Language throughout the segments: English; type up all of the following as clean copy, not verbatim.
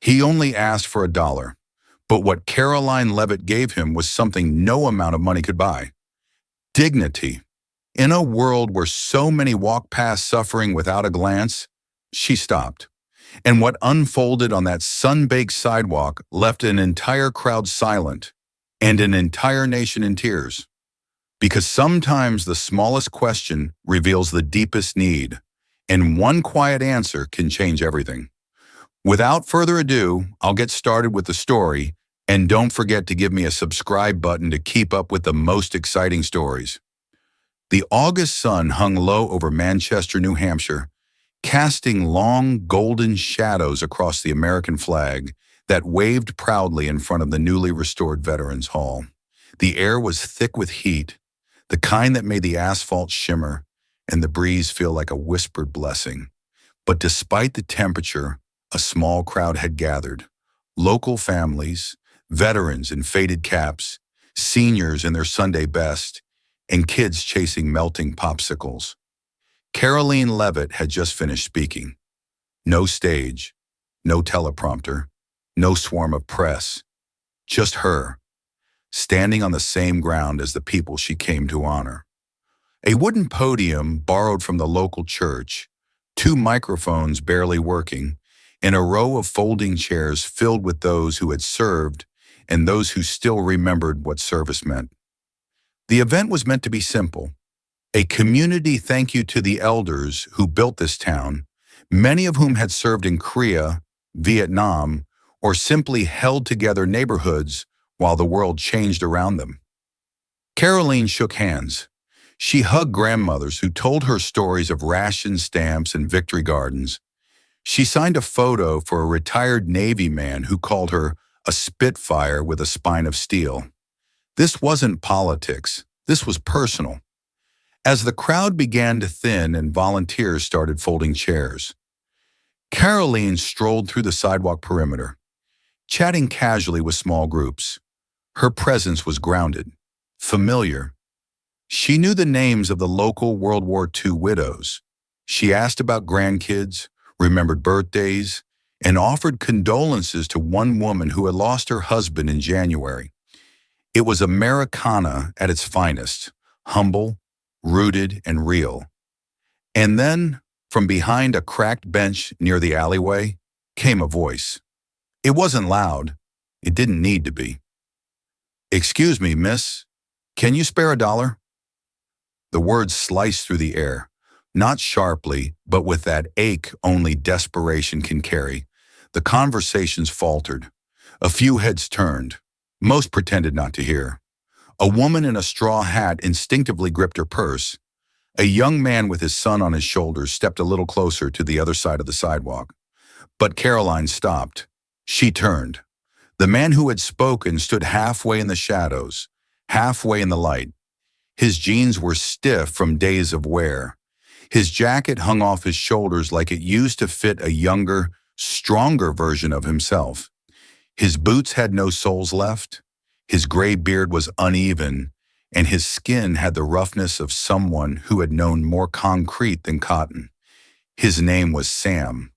He only asked for $1, but what Karoline Leavitt gave him was something no amount of money could buy: dignity. In a world where so many walk past suffering without a glance, she stopped. And what unfolded on that sun-baked sidewalk left an entire crowd silent and an entire nation in tears. Because sometimes the smallest question reveals the deepest need, and one quiet answer can change everything. Without further ado, I'll get started with the story, and don't forget to give me a subscribe button to keep up with the most exciting stories. The August sun hung low over Manchester, New Hampshire, casting long golden shadows across the American flag that waved proudly in front of the newly restored Veterans Hall. The air was thick with heat, the kind that made the asphalt shimmer and the breeze feel like a whispered blessing. But despite the temperature, a small crowd had gathered: local families, veterans in faded caps, seniors in their Sunday best, and kids chasing melting popsicles. Karoline Leavitt had just finished speaking. No stage, no teleprompter, no swarm of press, just her, standing on the same ground as the people she came to honor. A wooden podium borrowed from the local church, 2 microphones barely working, and a row of folding chairs filled with those who had served and those who still remembered what service meant. The event was meant to be simple: a community thank you to the elders who built this town, many of whom had served in Korea, Vietnam, or simply held together neighborhoods while the world changed around them. Karoline shook hands. She hugged grandmothers who told her stories of ration stamps and victory gardens. She signed a photo for a retired Navy man who called her a Spitfire with a spine of steel. This wasn't politics. This was personal. As the crowd began to thin and volunteers started folding chairs, Karoline strolled through the sidewalk perimeter, chatting casually with small groups. Her presence was grounded, familiar. She knew the names of the local World War II widows. She asked about grandkids, remembered birthdays, and offered condolences to one woman who had lost her husband in January. It was Americana at its finest: humble, rooted, and real. And then, from behind a cracked bench near the alleyway, came a voice. It wasn't loud. It didn't need to be. "Excuse me, miss. Can you spare $1?" The words sliced through the air, not sharply, but with that ache only desperation can carry. The conversations faltered. A few heads turned. Most pretended not to hear. A woman in a straw hat instinctively gripped her purse. A young man with his son on his shoulders stepped a little closer to the other side of the sidewalk. But Karoline stopped. She turned. The man who had spoken stood halfway in the shadows, halfway in the light. His jeans were stiff from days of wear. His jacket hung off his shoulders like it used to fit a younger, stronger version of himself. His boots had no soles left. His gray beard was uneven, and his skin had the roughness of someone who had known more concrete than cotton. His name was Sam,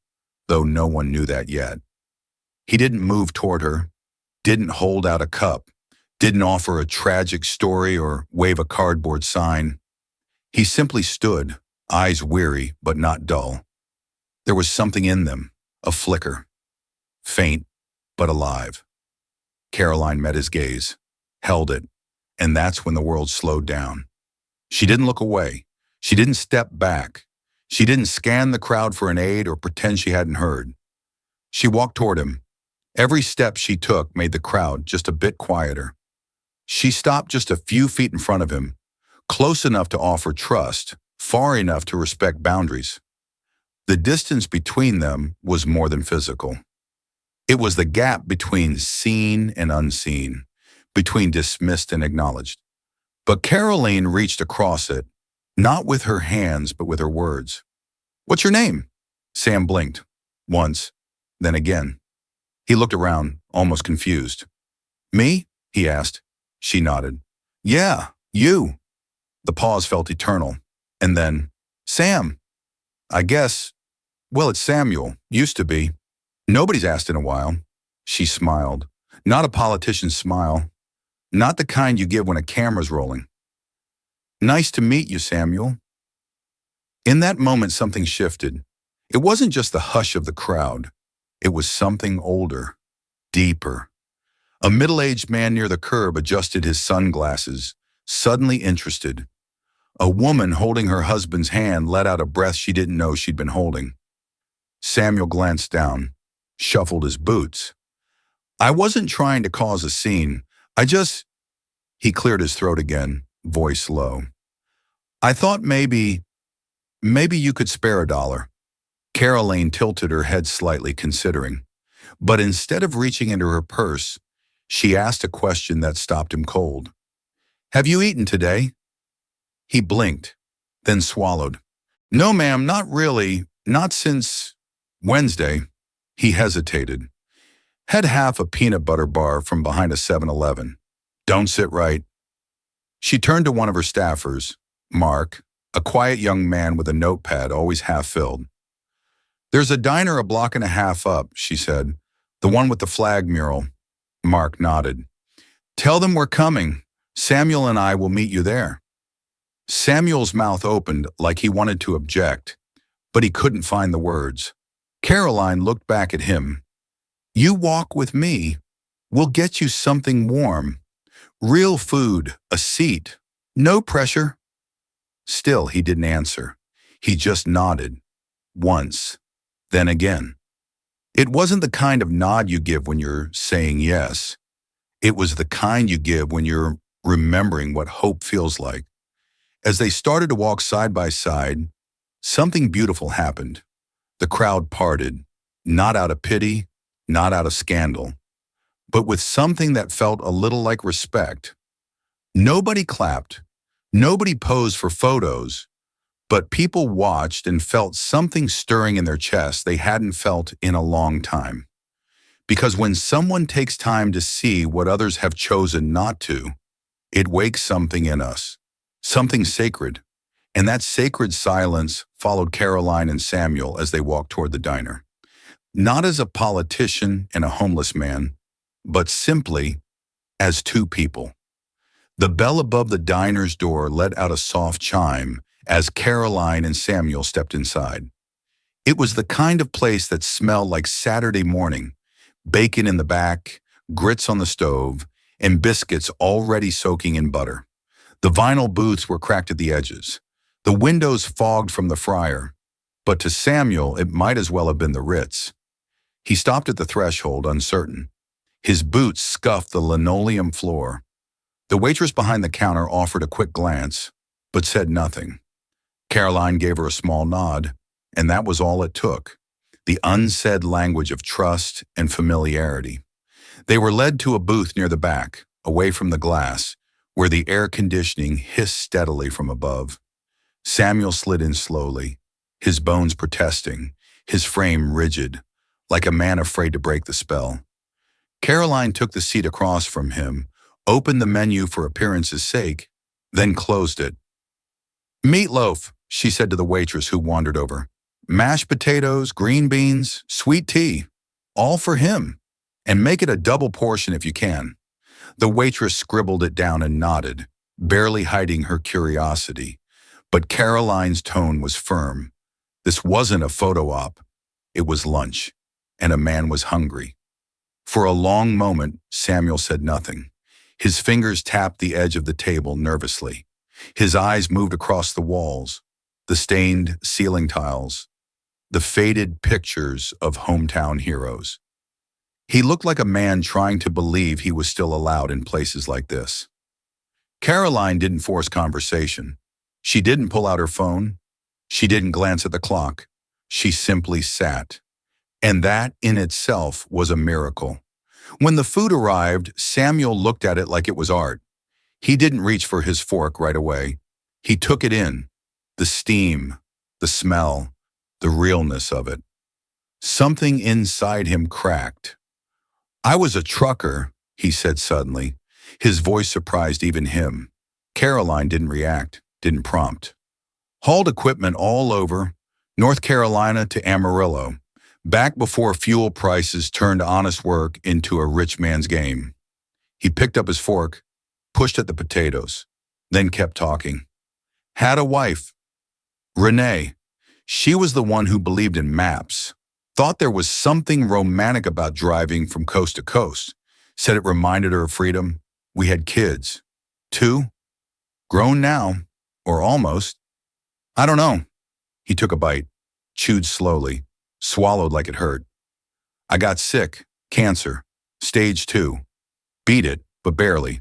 though no one knew that yet. He didn't move toward her, didn't hold out a cup, didn't offer a tragic story or wave a cardboard sign. He simply stood, eyes weary but not dull. There was something in them, a flicker, faint but alive. Karoline met his gaze, held it, and that's when the world slowed down. She didn't look away. She didn't step back. She didn't scan the crowd for an aid or pretend she hadn't heard. She walked toward him. Every step she took made the crowd just a bit quieter. She stopped just a few feet in front of him, close enough to offer trust, far enough to respect boundaries. The distance between them was more than physical. It was the gap between seen and unseen, between dismissed and acknowledged. But Karoline reached across it, not with her hands, but with her words. "What's your name?" Sam blinked, once, then again. He looked around, almost confused. "Me?" he asked. She nodded. "Yeah, you." The pause felt eternal. And then, "Sam. I guess, well, it's Samuel. Used to be." Nobody's asked in a while. She smiled. Not a politician's smile. Not the kind you give when a camera's rolling. Nice to meet you, Samuel. In that moment, something shifted. It wasn't just the hush of the crowd. It was something older, deeper. A middle-aged man near the curb adjusted his sunglasses, suddenly interested. A woman holding her husband's hand let out a breath she didn't know she'd been holding. Samuel glanced down, shuffled his boots. I wasn't trying to cause a scene. He cleared his throat again, voice low. I thought maybe you could spare $1. Karoline tilted her head slightly, considering. But instead of reaching into her purse, she asked a question that stopped him cold. Have you eaten today? He blinked, then swallowed. No, ma'am, not really. Not since Wednesday. He hesitated. Had half a peanut butter bar from behind a 7-Eleven. Don't sit right. She turned to one of her staffers, Mark, a quiet young man with a notepad always half-filled. There's a diner a block and a half up, she said. The one with the flag mural. Mark nodded. Tell them we're coming. Samuel and I will meet you there. Samuel's mouth opened like he wanted to object, but he couldn't find the words. Karoline looked back at him. You walk with me. We'll get you something warm. Real food, a seat. No pressure. Still, he didn't answer. He just nodded. Once. Then again. It wasn't the kind of nod you give when you're saying yes. It was the kind you give when you're remembering what hope feels like. As they started to walk side by side, something beautiful happened. The crowd parted, not out of pity, not out of scandal, but with something that felt a little like respect. Nobody clapped, nobody posed for photos, but people watched and felt something stirring in their chests they hadn't felt in a long time. Because when someone takes time to see what others have chosen not to, it wakes something in us, something sacred. And that sacred silence followed Karoline and Samuel as they walked toward the diner. Not as a politician and a homeless man, but simply as two people. The bell above the diner's door let out a soft chime as Karoline and Samuel stepped inside. It was the kind of place that smelled like Saturday morning, bacon in the back, grits on the stove, and biscuits already soaking in butter. The vinyl booths were cracked at the edges. The windows fogged from the fryer, but to Samuel it might as well have been the Ritz. He stopped at the threshold, uncertain. His boots scuffed the linoleum floor. The waitress behind the counter offered a quick glance, but said nothing. Karoline gave her a small nod, and that was all it took. The unsaid language of trust and familiarity. They were led to a booth near the back, away from the glass, where the air conditioning hissed steadily from above. Samuel slid in slowly, his bones protesting, his frame rigid, like a man afraid to break the spell. Karoline took the seat across from him, opened the menu for appearance's sake, then closed it. Meatloaf, she said to the waitress who wandered over. Mashed potatoes, green beans, sweet tea, all for him. And make it a double portion if you can. The waitress scribbled it down and nodded, barely hiding her curiosity. But Karoline's tone was firm. This wasn't a photo op. It was lunch, and a man was hungry. For a long moment, Samuel said nothing. His fingers tapped the edge of the table nervously. His eyes moved across the walls, the stained ceiling tiles, the faded pictures of hometown heroes. He looked like a man trying to believe he was still allowed in places like this. Karoline didn't force conversation. She didn't pull out her phone. She didn't glance at the clock. She simply sat. And that in itself was a miracle. When the food arrived, Samuel looked at it like it was art. He didn't reach for his fork right away. He took it in, the steam, the smell, the realness of it. Something inside him cracked. I was a trucker, he said suddenly. His voice surprised even him. Karoline didn't react, didn't prompt. Hauled equipment all over, North Carolina to Amarillo. back before fuel prices turned honest work into a rich man's game. He picked up his fork, pushed at the potatoes, then kept talking. Had a wife, Renee. She was the one who believed in maps, thought there was something romantic about driving from coast to coast, said it reminded her of freedom. We had kids. 2, grown now, or almost. I don't know. He took a bite, chewed slowly, swallowed like it hurt. I got sick, cancer, stage 2. Beat it, but barely.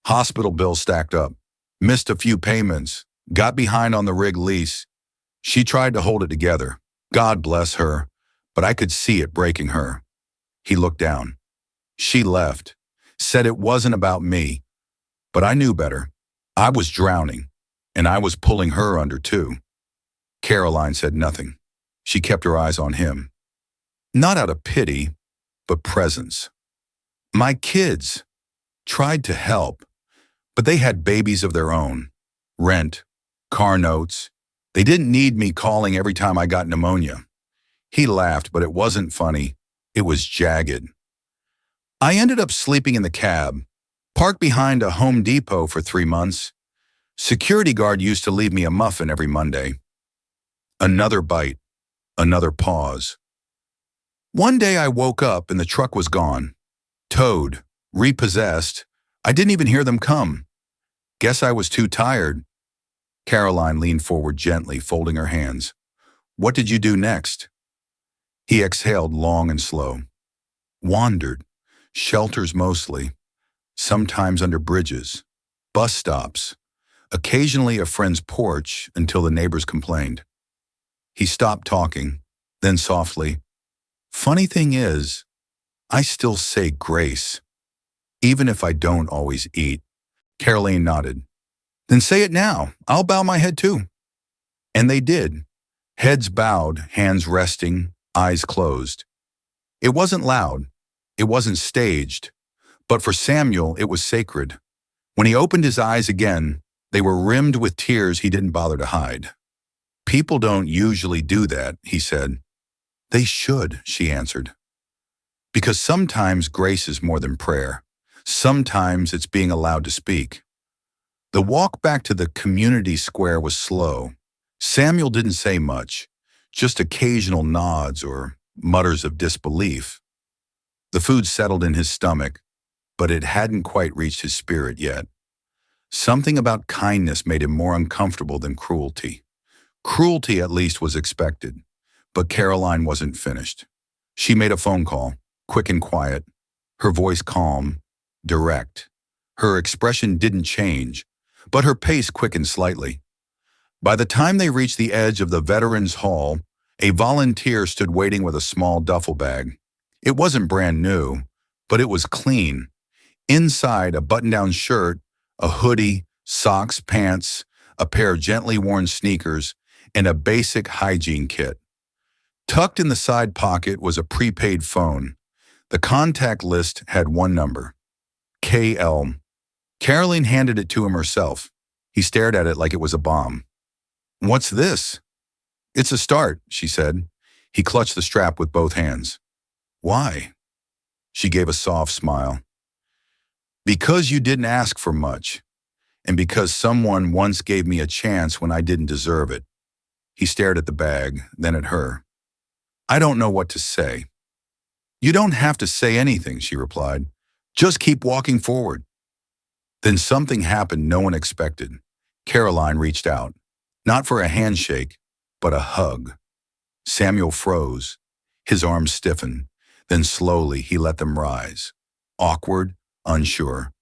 Hospital bills stacked up. Missed a few payments, got behind on the rig lease. She tried to hold it together. God bless her, but I could see it breaking her. He looked down. She left, said it wasn't about me, but I knew better. I was drowning, and I was pulling her under too. Karoline said nothing. She kept her eyes on him. Not out of pity, but presence. My kids tried to help, but they had babies of their own. Rent, car notes. They didn't need me calling every time I got pneumonia. He laughed, but it wasn't funny. It was jagged. I ended up sleeping in the cab, parked behind a Home Depot for 3 months. Security guard used to leave me a muffin every Monday. Another bite, another pause. One day I woke up and the truck was gone. Towed, repossessed. I didn't even hear them come. Guess I was too tired. Karoline leaned forward gently, folding her hands. What did you do next? He exhaled long and slow. Wandered. Shelters mostly. Sometimes under bridges. Bus stops. Occasionally a friend's porch until the neighbors complained. He stopped talking, then softly, funny thing is, I still say grace, even if I don't always eat. Karoline nodded. Then say it now. I'll bow my head too. And they did. Heads bowed, hands resting, eyes closed. It wasn't loud. It wasn't staged. But for Samuel, it was sacred. When he opened his eyes again, they were rimmed with tears he didn't bother to hide. People don't usually do that, he said. They should, she answered. Because sometimes grace is more than prayer. Sometimes it's being allowed to speak. The walk back to the community square was slow. Samuel didn't say much, just occasional nods or mutters of disbelief. The food settled in his stomach, but it hadn't quite reached his spirit yet. Something about kindness made him more uncomfortable than cruelty. Cruelty, at least, was expected, but Karoline wasn't finished. She made a phone call, quick and quiet, her voice calm, direct. Her expression didn't change, but her pace quickened slightly. By the time they reached the edge of the Veterans Hall, a volunteer stood waiting with a small duffel bag. It wasn't brand new, but it was clean. Inside, a button-down shirt, a hoodie, socks, pants, a pair of gently worn sneakers, and a basic hygiene kit. Tucked in the side pocket was a prepaid phone. The contact list had one number, KL. Karoline handed it to him herself. He stared at it like it was a bomb. What's this? It's a start, she said. He clutched the strap with both hands. Why? She gave a soft smile. Because you didn't ask for much, and because someone once gave me a chance when I didn't deserve it. He stared at the bag, then at her. I don't know what to say. You don't have to say anything, she replied. Just keep walking forward. Then something happened no one expected. Karoline reached out, not for a handshake, but a hug. Samuel froze. His arms stiffened. Then slowly he let them rise. Awkward, unsure.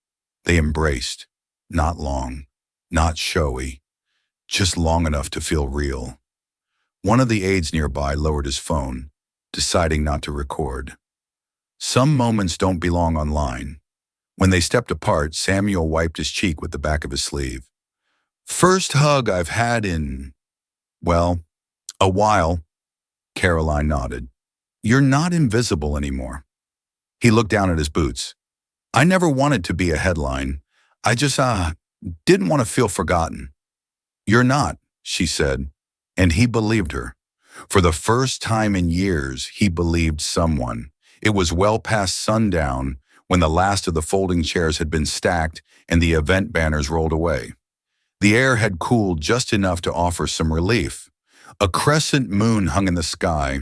They embraced. Not long, not showy, just long enough to feel real. One of the aides nearby lowered his phone, deciding not to record. Some moments don't belong online. When they stepped apart, Samuel wiped his cheek with the back of his sleeve. First hug I've had in, well, a while. Karoline nodded. You're not invisible anymore. He looked down at his boots. I never wanted to be a headline. I just, didn't want to feel forgotten. You're not, she said, and he believed her. For the first time in years, he believed someone. It was well past sundown when the last of the folding chairs had been stacked and the event banners rolled away. The air had cooled just enough to offer some relief. A crescent moon hung in the sky,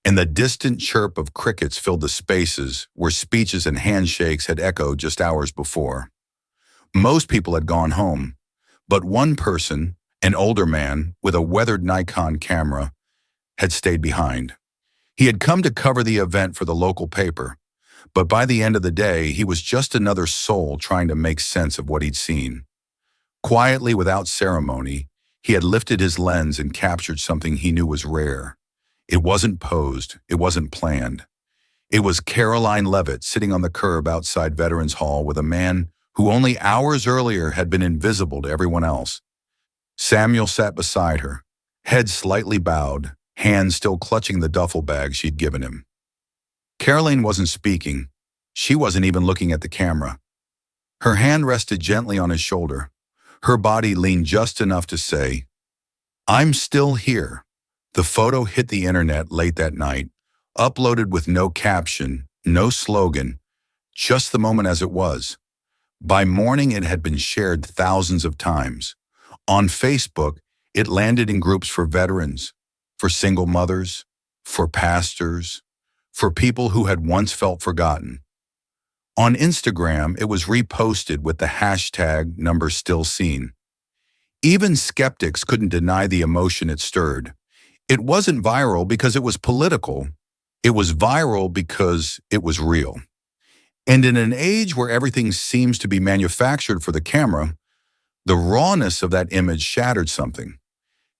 and the distant chirp of crickets filled the spaces where speeches and handshakes had echoed just hours before. Most people had gone home, but one person, an older man with a weathered Nikon camera, had stayed behind. He had come to cover the event for the local paper, but by the end of the day, he was just another soul trying to make sense of what he'd seen. Quietly, without ceremony, he had lifted his lens and captured something he knew was rare. It wasn't posed, it wasn't planned. It was Karoline Leavitt sitting on the curb outside Veterans Hall with a man who only hours earlier had been invisible to everyone else. Samuel sat beside her, head slightly bowed, hands still clutching the duffel bag she'd given him. Karoline wasn't speaking. She wasn't even looking at the camera. Her hand rested gently on his shoulder. Her body leaned just enough to say, "I'm still here." The photo hit the internet late that night, uploaded with no caption, no slogan, just the moment as it was. By morning, it had been shared thousands of times. On Facebook, it landed in groups for veterans, for single mothers, for pastors, for people who had once felt forgotten. On Instagram, it was reposted with the hashtag #StillSeen. Even skeptics couldn't deny the emotion it stirred. It wasn't viral because it was political. It was viral because it was real. And in an age where everything seems to be manufactured for the camera, the rawness of that image shattered something.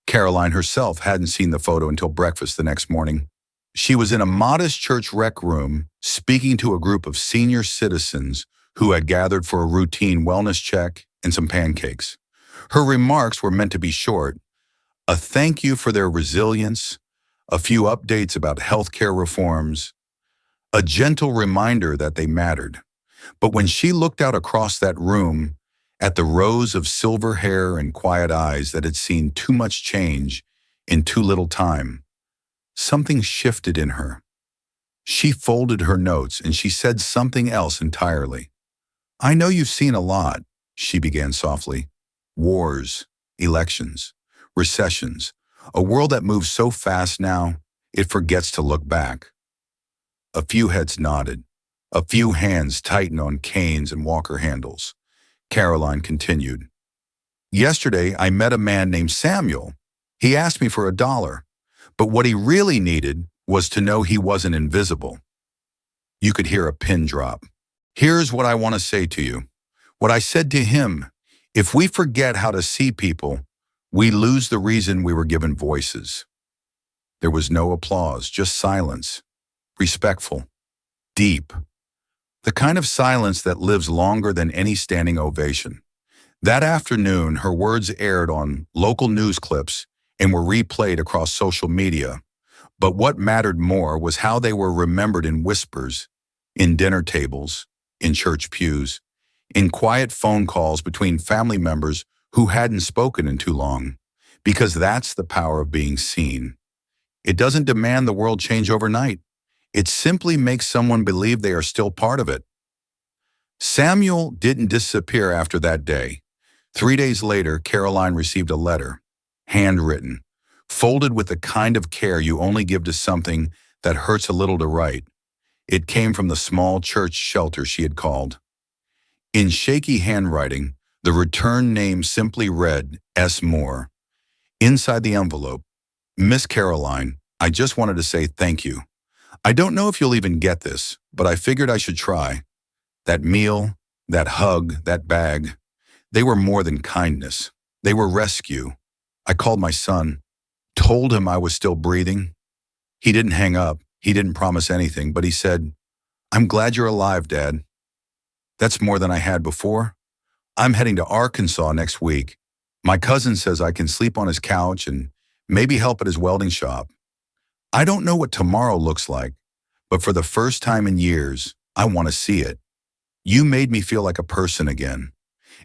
Karoline herself hadn't seen the photo until breakfast the next morning. She was in a modest church rec room speaking to a group of senior citizens who had gathered for a routine wellness check and some pancakes. Her remarks were meant to be short: a thank you for their resilience, a few updates about healthcare reforms, a gentle reminder that they mattered. But when she looked out across that room at the rows of silver hair and quiet eyes that had seen too much change in too little time, something shifted in her. She folded her notes and she said something else entirely. "I know you've seen a lot," she began softly. "Wars, elections, recessions, a world that moves so fast now, it forgets to look back." A few heads nodded. A few hands tightened on canes and walker handles. Karoline continued. "Yesterday, I met a man named Samuel. He asked me for $1, but what he really needed was to know he wasn't invisible." You could hear a pin drop. "Here's what I want to say to you. What I said to him: if we forget how to see people, we lose the reason we were given voices." There was no applause, just silence. Respectful. Deep. The kind of silence that lives longer than any standing ovation. That afternoon, her words aired on local news clips and were replayed across social media. But what mattered more was how they were remembered in whispers, in dinner tables, in church pews, in quiet phone calls between family members who hadn't spoken in too long. Because that's the power of being seen. It doesn't demand the world change overnight. It simply makes someone believe they are still part of it. Samuel didn't disappear after that day. 3 days later, Karoline received a letter, handwritten, folded with the kind of care you only give to something that hurts a little to write. It came from the small church shelter she had called. In shaky handwriting, the return name simply read, S. Moore. Inside the envelope, "Miss Karoline, I just wanted to say thank you. I don't know if you'll even get this, but I figured I should try. That meal, that hug, that bag, they were more than kindness. They were rescue. I called my son, told him I was still breathing. He didn't hang up. He didn't promise anything, but he said, 'I'm glad you're alive, Dad.' That's more than I had before. I'm heading to Arkansas next week. My cousin says I can sleep on his couch and maybe help at his welding shop. I don't know what tomorrow looks like, but for the first time in years, I want to see it. You made me feel like a person again,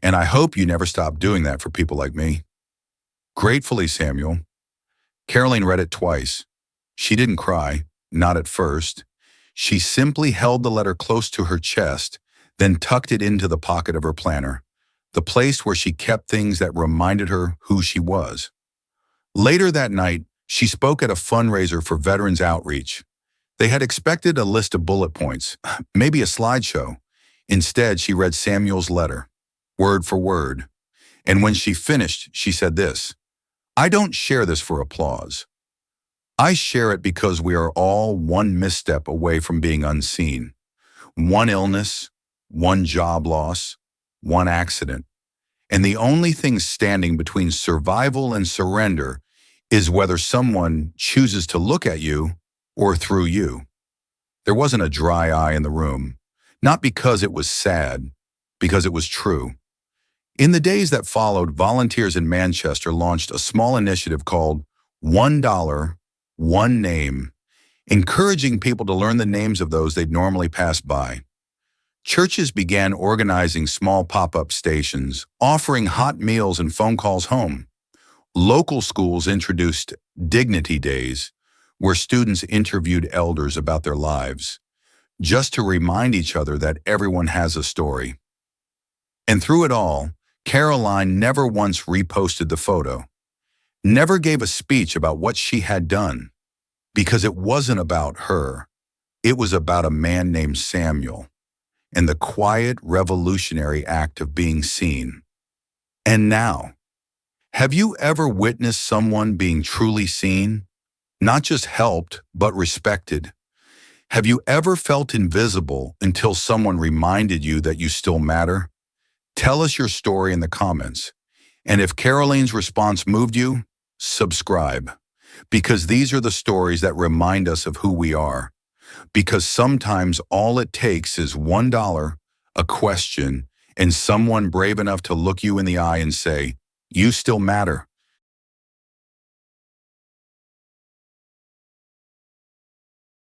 and I hope you never stop doing that for people like me. Gratefully, Samuel." Karoline read it twice. She didn't cry, not at first. She simply held the letter close to her chest, then tucked it into the pocket of her planner, the place where she kept things that reminded her who she was. Later that night, she spoke at a fundraiser for Veterans Outreach. They had expected a list of bullet points, maybe a slideshow. Instead, she read Samuel's letter, word for word. And when she finished, she said this: "I don't share this for applause. I share it because we are all one misstep away from being unseen. One illness, one job loss, one accident. And the only thing standing between survival and surrender is whether someone chooses to look at you or through you." There wasn't a dry eye in the room, not because it was sad, because it was true. In the days that followed, volunteers in Manchester launched a small initiative called $1, One Name, encouraging people to learn the names of those they'd normally pass by. Churches began organizing small pop-up stations, offering hot meals and phone calls home. Local schools introduced Dignity Days, where students interviewed elders about their lives, just to remind each other that everyone has a story. And through it all, Karoline never once reposted the photo, never gave a speech about what she had done, because it wasn't about her. It was about a man named Samuel and the quiet, revolutionary act of being seen. And now, have you ever witnessed someone being truly seen? Not just helped, but respected? Have you ever felt invisible until someone reminded you that you still matter? Tell us your story in the comments. And if Karoline's response moved you, subscribe. Because these are the stories that remind us of who we are. Because sometimes all it takes is $1, a question, and someone brave enough to look you in the eye and say, "You still matter."